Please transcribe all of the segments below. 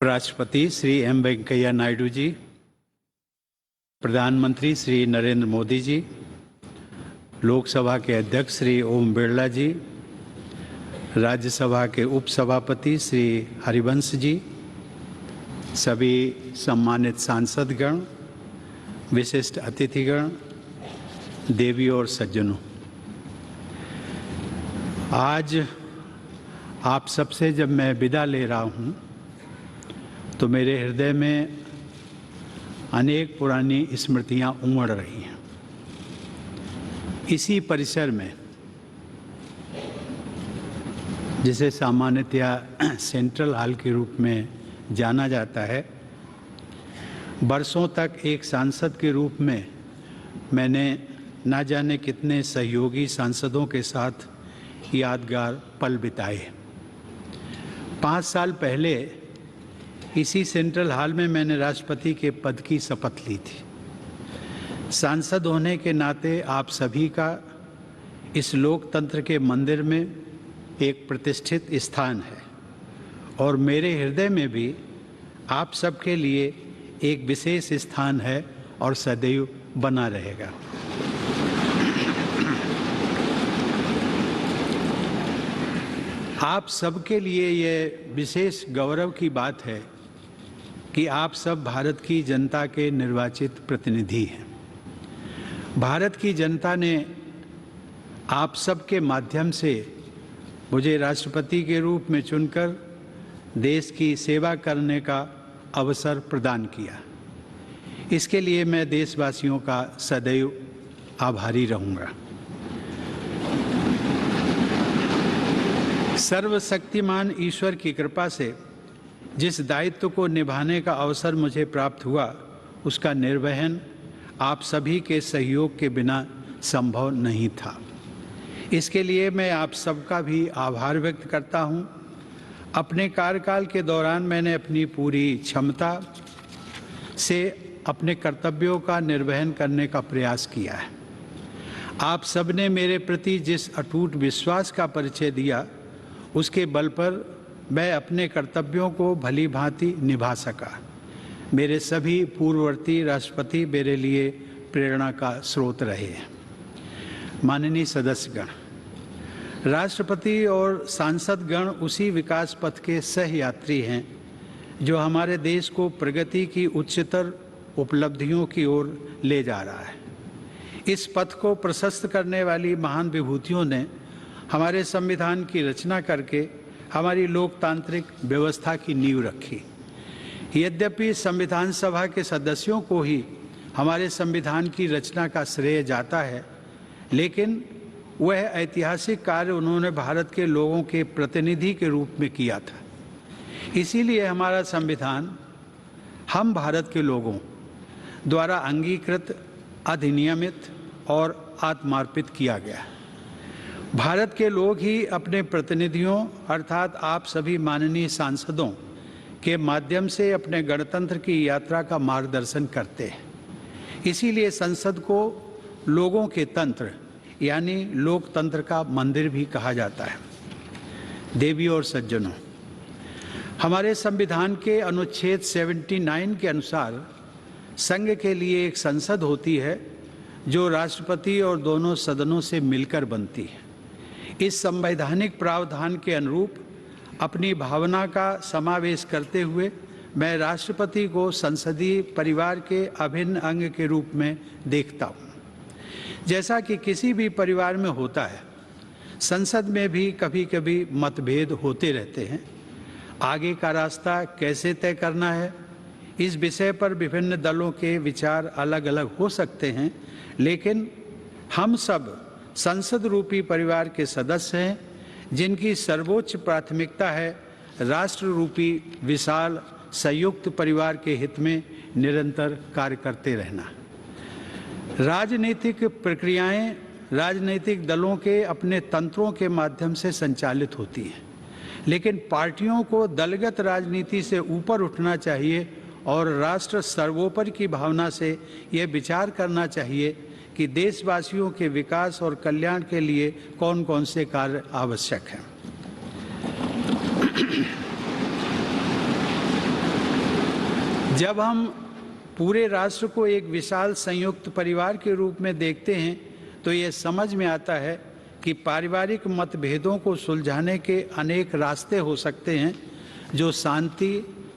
राष्ट्रपति श्री एम वेंकैया नायडू जी, प्रधानमंत्री श्री नरेंद्र मोदी जी, लोकसभा के अध्यक्ष श्री ओम बिरला जी, राज्यसभा के उपसभापति श्री हरिवंश जी, सभी सम्मानित सांसदगण, विशिष्ट अतिथिगण, देवी और सज्जनों, आज आप सबसे जब मैं विदा ले रहा हूँ तो मेरे हृदय में अनेक पुरानी स्मृतियाँ उमड़ रही हैं। इसी परिसर में, जिसे सामान्यतया सेंट्रल हॉल के रूप में जाना जाता है, बरसों तक एक सांसद के रूप में मैंने ना जाने कितने सहयोगी सांसदों के साथ यादगार पल बिताए। 5 साल पहले इसी सेंट्रल हॉल में मैंने राष्ट्रपति के पद की शपथ ली थी। सांसद होने के नाते आप सभी का इस लोकतंत्र के मंदिर में एक प्रतिष्ठित स्थान है और मेरे हृदय में भी आप सबके लिए एक विशेष स्थान है और सदैव बना रहेगा। आप सबके लिए ये विशेष गौरव की बात है कि आप सब भारत की जनता के निर्वाचित प्रतिनिधि हैं। भारत की जनता ने आप सबके माध्यम से मुझे राष्ट्रपति के रूप में चुनकर देश की सेवा करने का अवसर प्रदान किया। इसके लिए मैं देशवासियों का सदैव आभारी रहूँगा। सर्वशक्तिमान ईश्वर की कृपा से जिस दायित्व को निभाने का अवसर मुझे प्राप्त हुआ, उसका निर्वहन आप सभी के सहयोग के बिना संभव नहीं था। इसके लिए मैं आप सबका भी आभार व्यक्त करता हूं। अपने कार्यकाल के दौरान मैंने अपनी पूरी क्षमता से अपने कर्तव्यों का निर्वहन करने का प्रयास किया है। आप सबने मेरे प्रति जिस अटूट विश्वास का परिचय दिया, उसके बल पर मैं अपने कर्तव्यों को भली भांति निभा सका। मेरे सभी पूर्ववर्ती राष्ट्रपति मेरे लिए प्रेरणा का स्रोत रहे हैं। माननीय सदस्यगण, राष्ट्रपति और सांसदगण उसी विकास पथ के सह यात्री हैं जो हमारे देश को प्रगति की उच्चतर उपलब्धियों की ओर ले जा रहा है। इस पथ को प्रशस्त करने वाली महान विभूतियों ने हमारे संविधान की रचना करके हमारी लोकतांत्रिक व्यवस्था की नींव रखी। यद्यपि संविधान सभा के सदस्यों को ही हमारे संविधान की रचना का श्रेय जाता है, लेकिन वह ऐतिहासिक कार्य उन्होंने भारत के लोगों के प्रतिनिधि के रूप में किया था। इसीलिए हमारा संविधान हम भारत के लोगों द्वारा अंगीकृत, अधिनियमित और आत्मार्पित किया गया। भारत के लोग ही अपने प्रतिनिधियों अर्थात आप सभी माननीय सांसदों के माध्यम से अपने गणतंत्र की यात्रा का मार्गदर्शन करते हैं। इसीलिए संसद को लोगों के तंत्र यानी लोकतंत्र का मंदिर भी कहा जाता है। देवी और सज्जनों, हमारे संविधान के अनुच्छेद 79 के अनुसार संघ के लिए एक संसद होती है जो राष्ट्रपति और दोनों सदनों से मिलकर बनती है। इस संवैधानिक प्रावधान के अनुरूप अपनी भावना का समावेश करते हुए मैं राष्ट्रपति को संसदीय परिवार के अभिन्न अंग के रूप में देखता हूँ। जैसा कि किसी भी परिवार में होता है, संसद में भी कभी कभी मतभेद होते रहते हैं। आगे का रास्ता कैसे तय करना है, इस विषय पर विभिन्न दलों के विचार अलग अलग हो सकते हैं, लेकिन हम सब संसद रूपी परिवार के सदस्य हैं जिनकी सर्वोच्च प्राथमिकता है राष्ट्र रूपी विशाल संयुक्त परिवार के हित में निरंतर कार्य करते रहना। राजनीतिक प्रक्रियाएं राजनीतिक दलों के अपने तंत्रों के माध्यम से संचालित होती हैं, लेकिन पार्टियों को दलगत राजनीति से ऊपर उठना चाहिए और राष्ट्र सर्वोपरि की भावना से यह विचार करना चाहिए कि देशवासियों के विकास और कल्याण के लिए कौन कौन से कार्य आवश्यक हैं। जब हम पूरे राष्ट्र को एक विशाल संयुक्त परिवार के रूप में देखते हैं तो ये समझ में आता है कि पारिवारिक मतभेदों को सुलझाने के अनेक रास्ते हो सकते हैं जो शांति,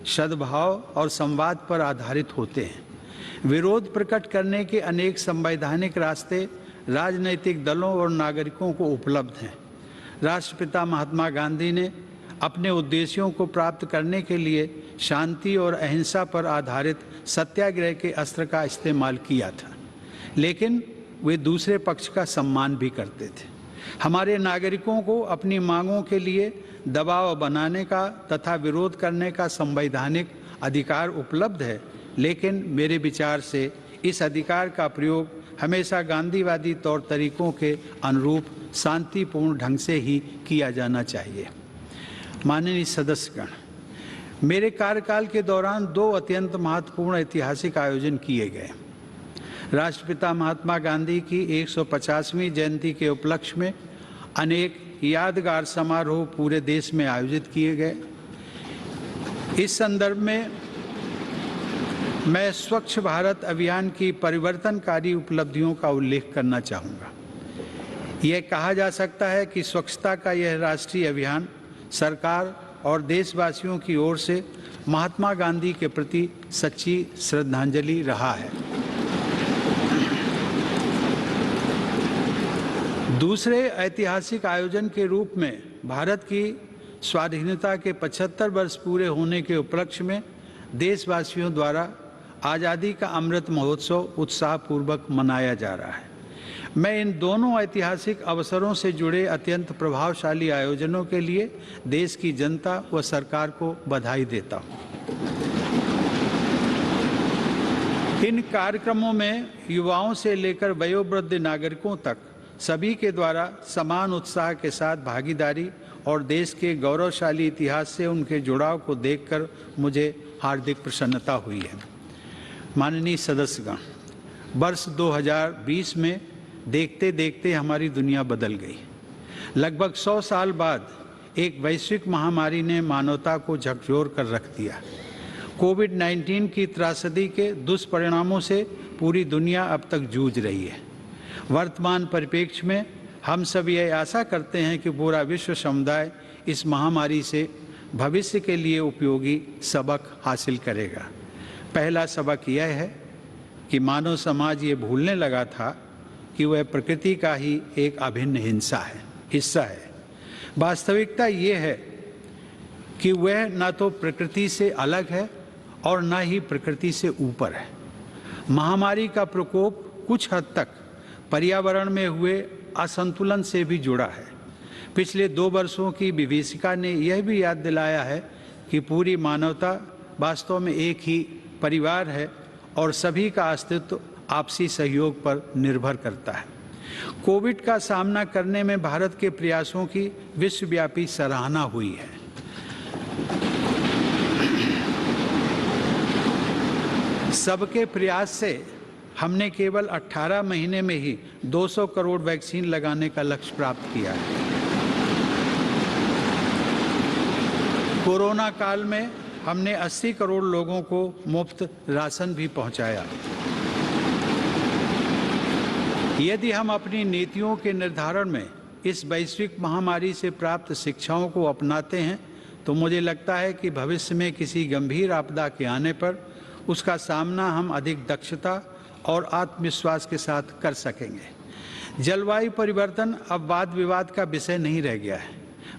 सद्भाव और संवाद पर आधारित होते हैं। विरोध प्रकट करने के अनेक संवैधानिक रास्ते राजनीतिक दलों और नागरिकों को उपलब्ध हैं। राष्ट्रपिता महात्मा गांधी ने अपने उद्देश्यों को प्राप्त करने के लिए शांति और अहिंसा पर आधारित सत्याग्रह के अस्त्र का इस्तेमाल किया था, लेकिन वे दूसरे पक्ष का सम्मान भी करते थे। हमारे नागरिकों को अपनी मांगों के लिए दबाव बनाने का तथा विरोध करने का संवैधानिक अधिकार उपलब्ध है, लेकिन मेरे विचार से इस अधिकार का प्रयोग हमेशा गांधीवादी तौर तरीकों के अनुरूप शांतिपूर्ण ढंग से ही किया जाना चाहिए। माननीय सदस्यगण, मेरे कार्यकाल के दौरान 2 अत्यंत महत्वपूर्ण ऐतिहासिक आयोजन किए गए। राष्ट्रपिता महात्मा गांधी की 150वीं जयंती के उपलक्ष्य में अनेक यादगार समारोह पूरे देश में आयोजित किए गए। इस संदर्भ में मैं स्वच्छ भारत अभियान की परिवर्तनकारी उपलब्धियों का उल्लेख करना चाहूँगा। यह कहा जा सकता है कि स्वच्छता का यह राष्ट्रीय अभियान सरकार और देशवासियों की ओर से महात्मा गांधी के प्रति सच्ची श्रद्धांजलि रहा है। दूसरे ऐतिहासिक आयोजन के रूप में भारत की स्वाधीनता के 75 वर्ष पूरे होने के उपलक्ष्य में देशवासियों द्वारा आज़ादी का अमृत महोत्सव उत्साहपूर्वक मनाया जा रहा है। मैं इन दोनों ऐतिहासिक अवसरों से जुड़े अत्यंत प्रभावशाली आयोजनों के लिए देश की जनता व सरकार को बधाई देता हूँ। इन कार्यक्रमों में युवाओं से लेकर वयोवृद्ध नागरिकों तक सभी के द्वारा समान उत्साह के साथ भागीदारी और देश के गौरवशाली इतिहास से उनके जुड़ाव को देखकर मुझे हार्दिक प्रसन्नता हुई है। माननीय सदस्यगण, वर्ष 2020 में देखते देखते हमारी दुनिया बदल गई। लगभग 100 साल बाद एक वैश्विक महामारी ने मानवता को झकझोर कर रख दिया। कोविड-19 की त्रासदी के दुष्परिणामों से पूरी दुनिया अब तक जूझ रही है। वर्तमान परिप्रेक्ष्य में हम सब ये आशा करते हैं कि पूरा विश्व समुदाय इस महामारी से भविष्य के लिए उपयोगी सबक हासिल करेगा। पहला सबक यह है कि मानव समाज ये भूलने लगा था कि वह प्रकृति का ही एक अभिन्न हिस्सा है। वास्तविकता ये है कि वह न तो प्रकृति से अलग है और न ही प्रकृति से ऊपर है। महामारी का प्रकोप कुछ हद तक पर्यावरण में हुए असंतुलन से भी जुड़ा है। पिछले 2 वर्षों की विभीषिका ने यह भी याद दिलाया है कि पूरी मानवता वास्तव में एक ही परिवार है और सभी का अस्तित्व आपसी सहयोग पर निर्भर करता है। कोविड का सामना करने में भारत के प्रयासों की विश्वव्यापी सराहना हुई है। सबके प्रयास से हमने केवल 18 महीने में ही 200 करोड़ वैक्सीन लगाने का लक्ष्य प्राप्त किया है। कोरोना काल में हमने 80 करोड़ लोगों को मुफ्त राशन भी पहुंचाया। यदि हम अपनी नीतियों के निर्धारण में इस वैश्विक महामारी से प्राप्त शिक्षाओं को अपनाते हैं तो मुझे लगता है कि भविष्य में किसी गंभीर आपदा के आने पर उसका सामना हम अधिक दक्षता और आत्मविश्वास के साथ कर सकेंगे। जलवायु परिवर्तन अब वाद विवाद का विषय नहीं रह गया है,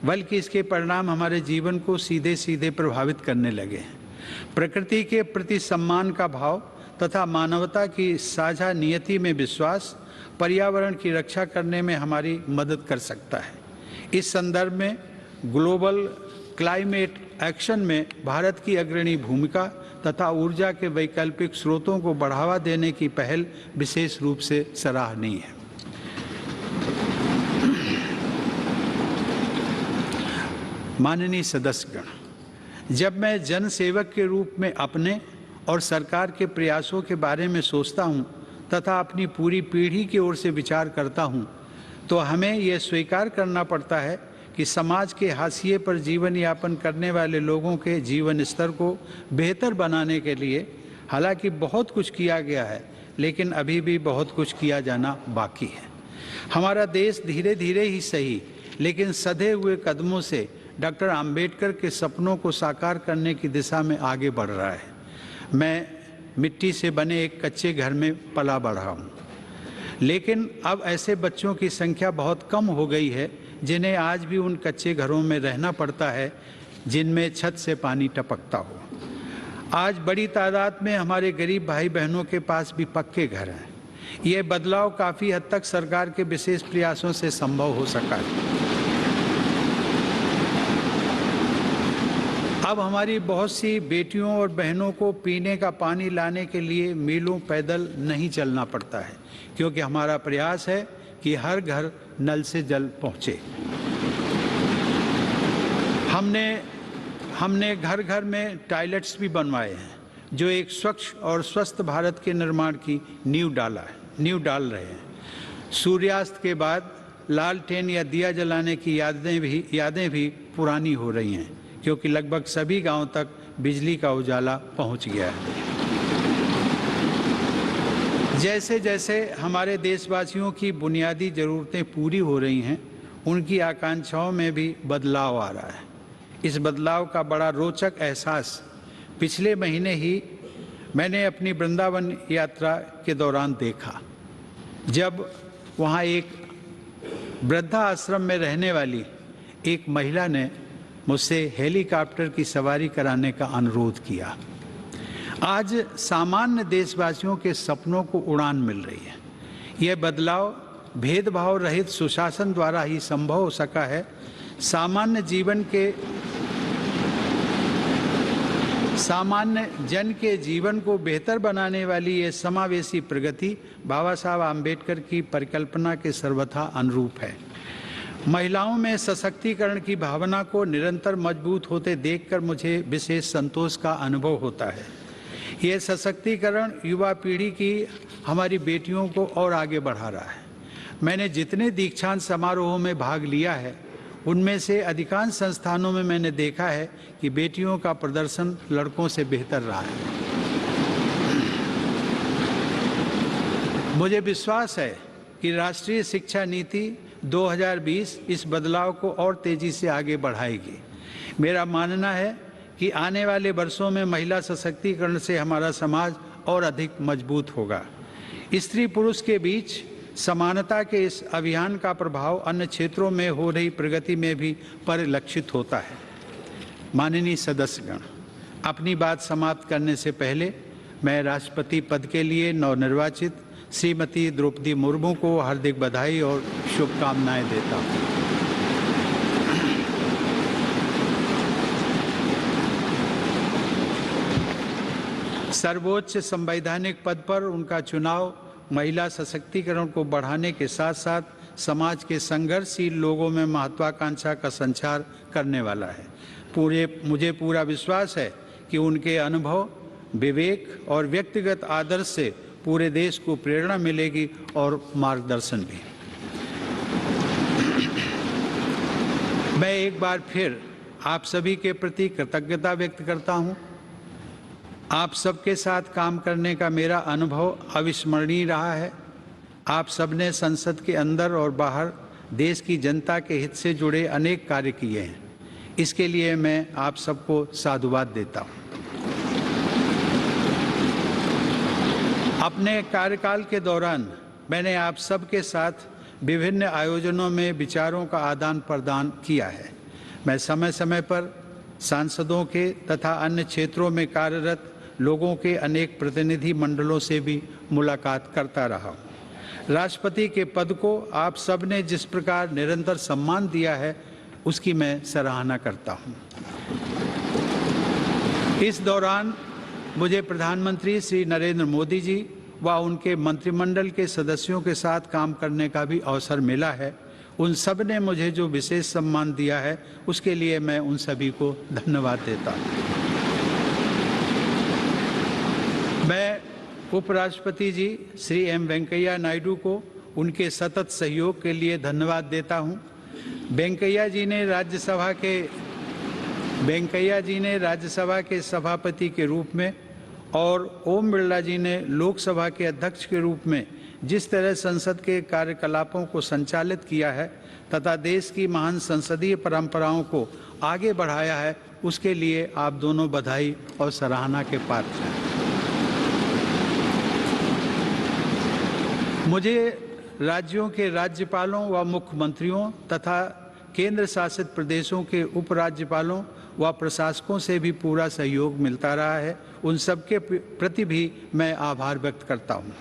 बल्कि इसके परिणाम हमारे जीवन को सीधे सीधे प्रभावित करने लगे हैं। प्रकृति के प्रति सम्मान का भाव तथा मानवता की साझा नियति में विश्वास पर्यावरण की रक्षा करने में हमारी मदद कर सकता है। इस संदर्भ में ग्लोबल क्लाइमेट एक्शन में भारत की अग्रणी भूमिका तथा ऊर्जा के वैकल्पिक स्रोतों को बढ़ावा देने की पहल विशेष रूप से सराहनीय है। माननीय सदस्यगण, जब मैं जनसेवक के रूप में अपने और सरकार के प्रयासों के बारे में सोचता हूँ तथा अपनी पूरी पीढ़ी की ओर से विचार करता हूँ, तो हमें यह स्वीकार करना पड़ता है कि समाज के हाशिए पर जीवन यापन करने वाले लोगों के जीवन स्तर को बेहतर बनाने के लिए हालांकि बहुत कुछ किया गया है, लेकिन अभी भी बहुत कुछ किया जाना बाकी है। हमारा देश धीरे धीरे ही सही, लेकिन सधे हुए कदमों से डॉक्टर आम्बेडकर के सपनों को साकार करने की दिशा में आगे बढ़ रहा है। मैं मिट्टी से बने एक कच्चे घर में पला बढ़ा हूँ, लेकिन अब ऐसे बच्चों की संख्या बहुत कम हो गई है जिन्हें आज भी उन कच्चे घरों में रहना पड़ता है जिनमें छत से पानी टपकता हो। आज बड़ी तादाद में हमारे गरीब भाई बहनों के पास भी पक्के घर हैं। ये बदलाव काफ़ी हद तक सरकार के विशेष प्रयासों से संभव हो सका है। अब हमारी बहुत सी बेटियों और बहनों को पीने का पानी लाने के लिए मीलों पैदल नहीं चलना पड़ता है, क्योंकि हमारा प्रयास है कि हर घर नल से जल पहुँचे। हमने घर घर में टॉयलेट्स भी बनवाए हैं, जो एक स्वच्छ और स्वस्थ भारत के निर्माण की नींव डाल रहे हैं। सूर्यास्त के बाद लालटेन या दिया जलाने की यादें भी पुरानी हो रही हैं, क्योंकि लगभग सभी गांवों तक बिजली का उजाला पहुंच गया है। जैसे जैसे हमारे देशवासियों की बुनियादी ज़रूरतें पूरी हो रही हैं, उनकी आकांक्षाओं में भी बदलाव आ रहा है। इस बदलाव का बड़ा रोचक एहसास पिछले महीने ही मैंने अपनी वृंदावन यात्रा के दौरान देखा, जब वहाँ एक वृद्धा आश्रम में रहने वाली एक महिला ने मुझसे हेलीकॉप्टर की सवारी कराने का अनुरोध किया। आज सामान्य देशवासियों के सपनों को उड़ान मिल रही है। यह बदलाव भेदभाव रहित सुशासन द्वारा ही संभव हो सका है। सामान्य जन के जीवन को बेहतर बनाने वाली ये समावेशी प्रगति बाबा साहब आम्बेडकर की परिकल्पना के सर्वथा अनुरूप है। महिलाओं में सशक्तिकरण की भावना को निरंतर मजबूत होते देखकर मुझे विशेष संतोष का अनुभव होता है। ये सशक्तिकरण युवा पीढ़ी की हमारी बेटियों को और आगे बढ़ा रहा है। मैंने जितने दीक्षांत समारोहों में भाग लिया है, उनमें से अधिकांश संस्थानों में मैंने देखा है कि बेटियों का प्रदर्शन लड़कों से बेहतर रहा है। मुझे विश्वास है कि राष्ट्रीय शिक्षा नीति 2020 इस बदलाव को और तेजी से आगे बढ़ाएगी। मेरा मानना है कि आने वाले वर्षों में महिला सशक्तिकरण से हमारा समाज और अधिक मजबूत होगा। स्त्री पुरुष के बीच समानता के इस अभियान का प्रभाव अन्य क्षेत्रों में हो रही प्रगति में भी परिलक्षित होता है। माननीय सदस्यगण, अपनी बात समाप्त करने से पहले मैं राष्ट्रपति पद के लिए नवनिर्वाचित श्रीमती द्रौपदी मुर्मू को हार्दिक बधाई और शुभकामनाएं देता हूं। सर्वोच्च संवैधानिक पद पर उनका चुनाव महिला सशक्तिकरण को बढ़ाने के साथ साथ समाज के संघर्षशील लोगों में महत्वाकांक्षा का संचार करने वाला है। मुझे पूरा विश्वास है कि उनके अनुभव, विवेक और व्यक्तिगत आदर्श से पूरे देश को प्रेरणा मिलेगी और मार्गदर्शन भी। मैं एक बार फिर आप सभी के प्रति कृतज्ञता व्यक्त करता हूं। आप सबके साथ काम करने का मेरा अनुभव अविस्मरणीय रहा है। आप सबने संसद के अंदर और बाहर देश की जनता के हित से जुड़े अनेक कार्य किए हैं। इसके लिए मैं आप सबको साधुवाद देता हूं। अपने कार्यकाल के दौरान मैंने आप सबके साथ विभिन्न आयोजनों में विचारों का आदान प्रदान किया है। मैं समय समय पर सांसदों के तथा अन्य क्षेत्रों में कार्यरत लोगों के अनेक प्रतिनिधि मंडलों से भी मुलाकात करता रहा हूँ। राष्ट्रपति के पद को आप सब ने जिस प्रकार निरंतर सम्मान दिया है, उसकी मैं सराहना करता हूँ। इस दौरान मुझे प्रधानमंत्री श्री नरेंद्र मोदी जी व उनके मंत्रिमंडल के सदस्यों के साथ काम करने का भी अवसर मिला है। उन सब ने मुझे जो विशेष सम्मान दिया है, उसके लिए मैं उन सभी को धन्यवाद देता हूँ। मैं उपराष्ट्रपति जी श्री एम वेंकैया नायडू को उनके सतत सहयोग के लिए धन्यवाद देता हूं। वेंकैया जी ने राज्यसभा के सभापति के रूप में और ओम बिरला जी ने लोकसभा के अध्यक्ष के रूप में जिस तरह संसद के कार्यकलापों को संचालित किया है तथा देश की महान संसदीय परंपराओं को आगे बढ़ाया है, उसके लिए आप दोनों बधाई और सराहना के पात्र हैं। मुझे राज्यों के राज्यपालों व मुख्यमंत्रियों तथा केंद्र शासित प्रदेशों के उपराज्यपालों व प्रशासकों से भी पूरा सहयोग मिलता रहा है। उन सबके प्रति भी मैं आभार व्यक्त करता हूँ।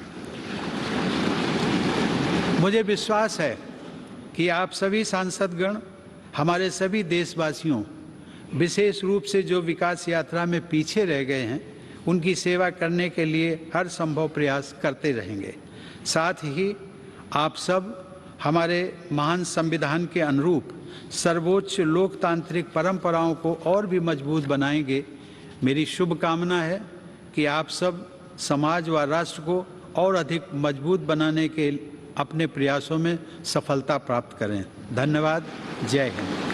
मुझे विश्वास है कि आप सभी सांसदगण, हमारे सभी देशवासियों, विशेष रूप से जो विकास यात्रा में पीछे रह गए हैं, उनकी सेवा करने के लिए हर संभव प्रयास करते रहेंगे। साथ ही आप सब हमारे महान संविधान के अनुरूप सर्वोच्च लोकतांत्रिक परंपराओं को और भी मजबूत बनाएंगे। मेरी शुभकामना है कि आप सब समाज व राष्ट्र को और अधिक मजबूत बनाने के अपने प्रयासों में सफलता प्राप्त करें। धन्यवाद। जय हिंद।